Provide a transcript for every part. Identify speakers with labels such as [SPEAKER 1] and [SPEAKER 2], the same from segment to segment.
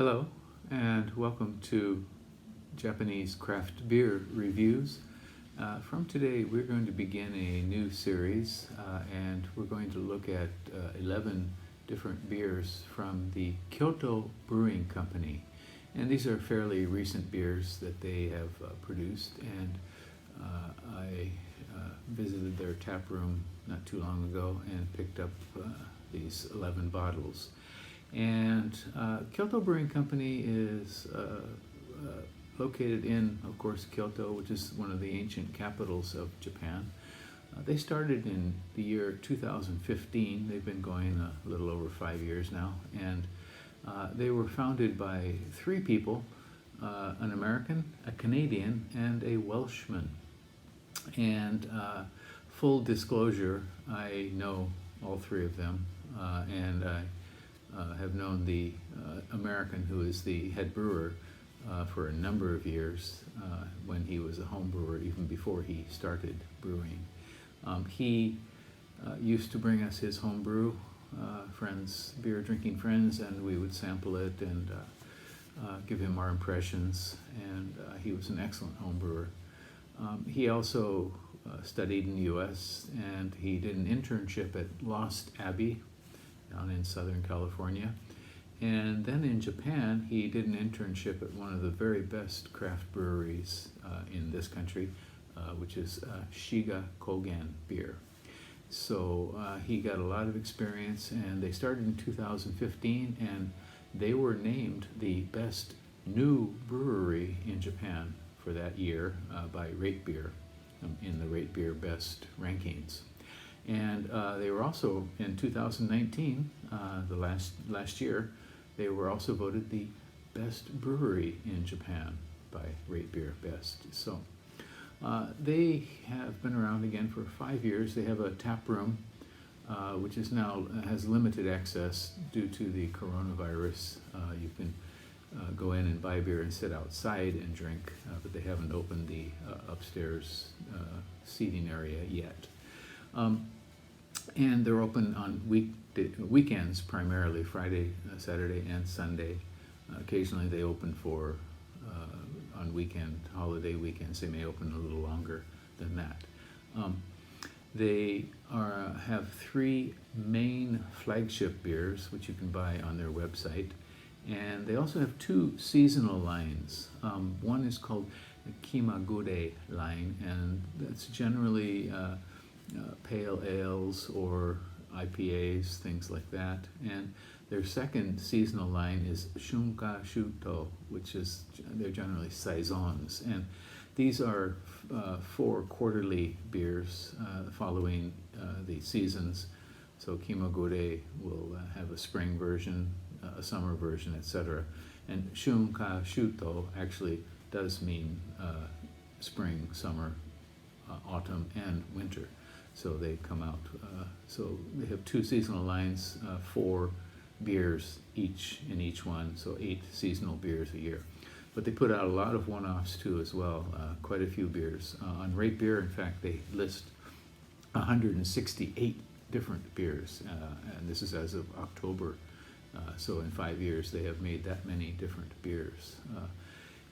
[SPEAKER 1] Hello, and welcome to Japanese craft beer reviews. From today, we're going to begin a new series, and we're going to look at 11 different beers from the Kyoto Brewing Company. And these are fairly recent beers that they have produced, and I visited their tap room not too long ago and picked up these 11 bottles. And Kyoto Brewing Company is located in, of course, Kyoto, which is one of the ancient capitals of Japan. They started in the year 2015. They've been going a little over 5 years now. And they were founded by three people, an American, a Canadian, and a Welshman. And full disclosure, I know all three of them, and I have known the American who is the head brewer for a number of years when he was a home brewer, even before he started brewing. He used to bring us his home brew, beer drinking friends, and we would sample it and give him our impressions, and he was an excellent home brewer. He also studied in the U.S., and he did an internship at Lost Abbey down in Southern California. And then in Japan, he did an internship at one of the very best craft breweries in this country, which is Shiga Kogen Beer. So he got a lot of experience, and they started in 2015, and they were named the best new brewery in Japan for that year by Rate Beer in the Rate Beer Best rankings. And they were also, in 2019, the last year, they were also voted the best brewery in Japan by Rate Beer Best. So they have been around again for 5 years. They have a tap room, which is now has limited access due to the coronavirus. You can go in and buy beer and sit outside and drink, but they haven't opened the upstairs seating area yet. And they're open on weekends primarily, Friday, Saturday, and Sunday. Occasionally they open for on holiday weekends. They may open a little longer than that. They have three main flagship beers, which you can buy on their website. And they also have two seasonal lines. One is called the Kimagure line, and that's generally pale ales or IPAs, things like that. And their second seasonal line is Shunka Shuto, which is, they're generally saisons. And these are 4 quarterly beers following the seasons. So Kimagure will have a spring version, a summer version, etc. And Shunka Shuto actually does mean spring, summer, autumn, and winter. So they come out, so they have 2 seasonal lines, 4 beers each in each one, so 8 seasonal beers a year. But they put out a lot of one-offs too as well, quite a few beers. On Rate Beer, in fact, they list 168 different beers, and this is as of October. So in 5 years, they have made that many different beers.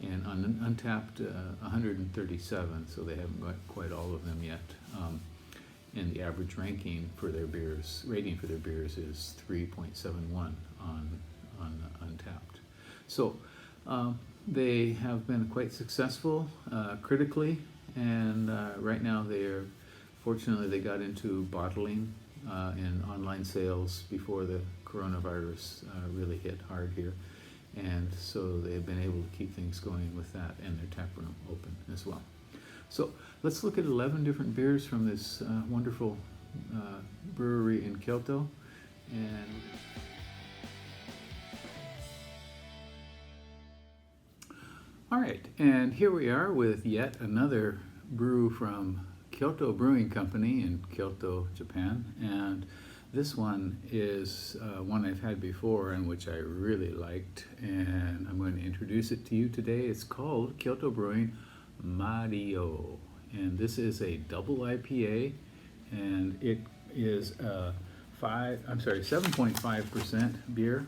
[SPEAKER 1] And on Untapped, 137, so they haven't got quite all of them yet. And the average rating for their beers is 3.71 on Untapped. So they have been quite successful critically, and right now fortunately they got into bottling and online sales before the coronavirus really hit hard here. And so they've been able to keep things going with that, and their tap room open as well. So let's look at 11 different beers from this wonderful brewery in Kyoto. And all right, and here we are with yet another brew from Kyoto Brewing Company in Kyoto, Japan. And this one is one I've had before and which I really liked, and I'm going to introduce it to you today. It's called Kyoto Brewing Mario, and this is a double IPA, and it is a 7.5% beer,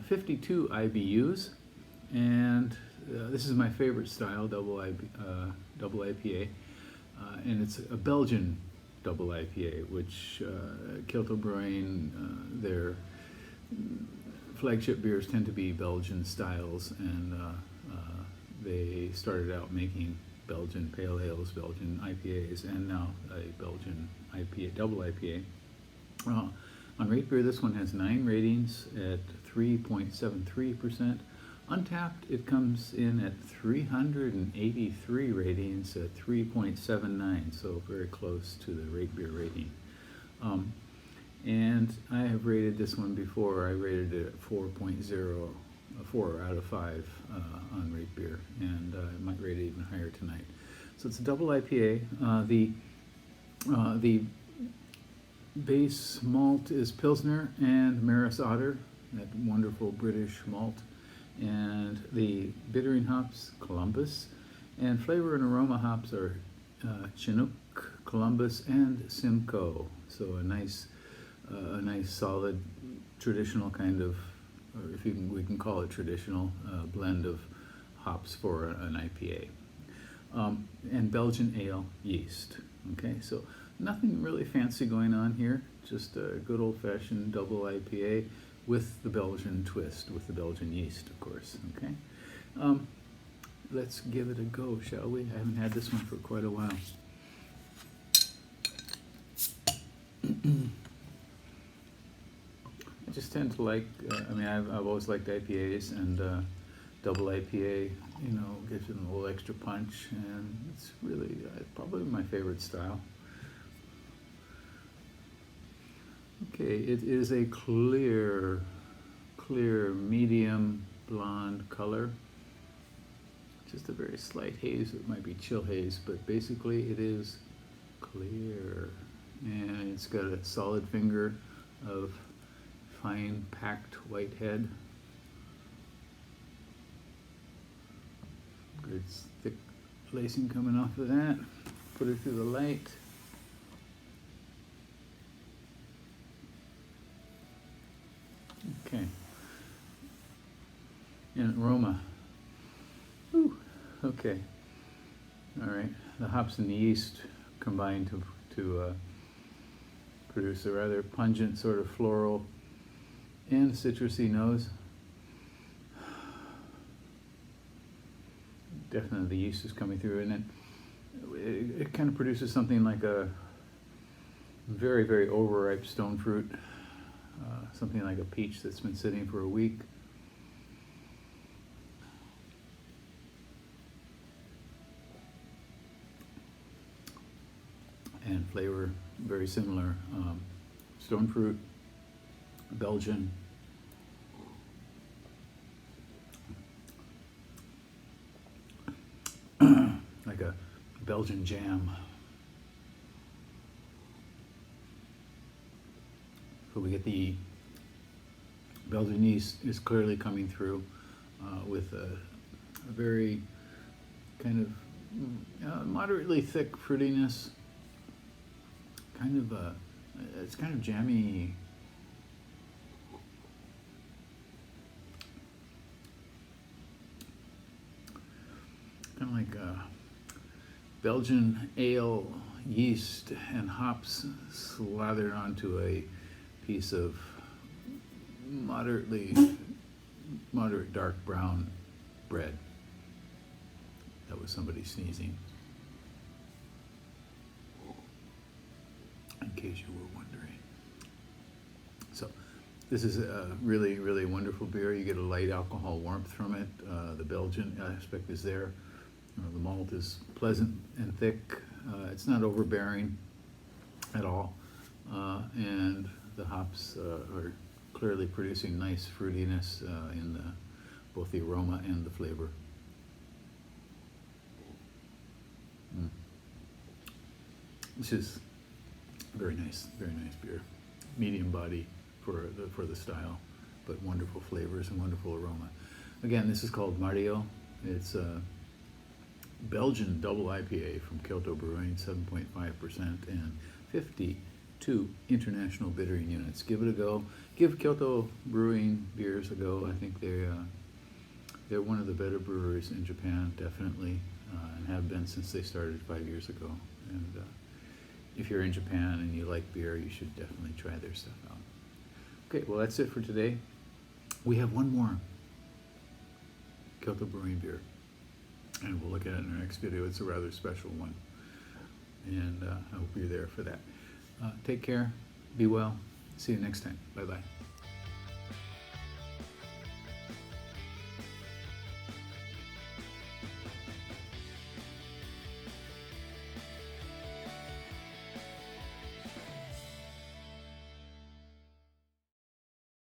[SPEAKER 1] 52 IBUs, and this is my favorite style, double IPA, and it's a Belgian double IPA, which Kyoto Brewing, their flagship beers tend to be Belgian styles, and they started out making Belgian pale ales, Belgian IPAs, and now a Belgian IPA, double IPA. On Rate Beer, this one has 9 ratings at 3.73%. Untapped, it comes in at 383 ratings at 3.79, so very close to the Rate Beer rating. And I have rated this one before. I rated it at 4.0, 4 out of 5 on Rate Beer, and I might rate it even higher tonight. So it's a double IPA. The base malt is Pilsner and Maris Otter, that wonderful British malt. And the bittering hops, Columbus, and flavor and aroma hops are Chinook, Columbus, and Simcoe. So a nice solid traditional kind of, or if we can call it traditional, blend of hops for an IPA. And Belgian ale yeast. Okay, so nothing really fancy going on here, just a good old-fashioned double IPA with the Belgian twist, with the Belgian yeast, of course. Okay, let's give it a go, shall we? I haven't had this one for quite a while. I just tend to like, I've always liked IPAs, and double IPA, gives it a little extra punch, and it's really probably my favorite style. Okay, it is a clear medium blonde color. Just a very slight haze. It might be chill haze, but basically it is clear. And it's got a solid finger of fine packed white head. Good thick lacing coming off of that. Put it through the light. Okay. And aroma. Ooh, okay. All right. The hops and the yeast combine to produce a rather pungent sort of floral and citrusy nose. Definitely the yeast is coming through, and it kind of produces something like a very, very overripe stone fruit. Something like a peach that's been sitting for a week. And flavor, very similar. Stone fruit, Belgian. Like a Belgian jam. So we get the Belgian yeast is clearly coming through with a very kind of moderately thick fruitiness. It's kind of jammy. Kind of like Belgian ale yeast and hops slathered onto a piece of moderate dark brown bread. That was somebody sneezing, in case you were wondering. So this is a really, really wonderful beer. You get a light alcohol warmth from it. The Belgian aspect is there. The malt is pleasant and thick. It's not overbearing at all. And the hops are clearly producing nice fruitiness in both the aroma and the flavor. This is very nice beer. Medium body for the style, but wonderful flavors and wonderful aroma. Again, this is called Mario. It's a Belgian double IPA from Kyoto Brewing, 7.5%, and 50 2 international bittering units. Give it a go. Give Kyoto Brewing beers a go. I think they're one of the better brewers in Japan, definitely, and have been since they started 5 years ago. And if you're in Japan and you like beer, you should definitely try their stuff out. Okay, well, that's it for today. We have one more Kyoto Brewing beer, and we'll look at it in our next video. It's a rather special one, and I hope you're there for that. Take care, be well, see you next time. Bye-bye.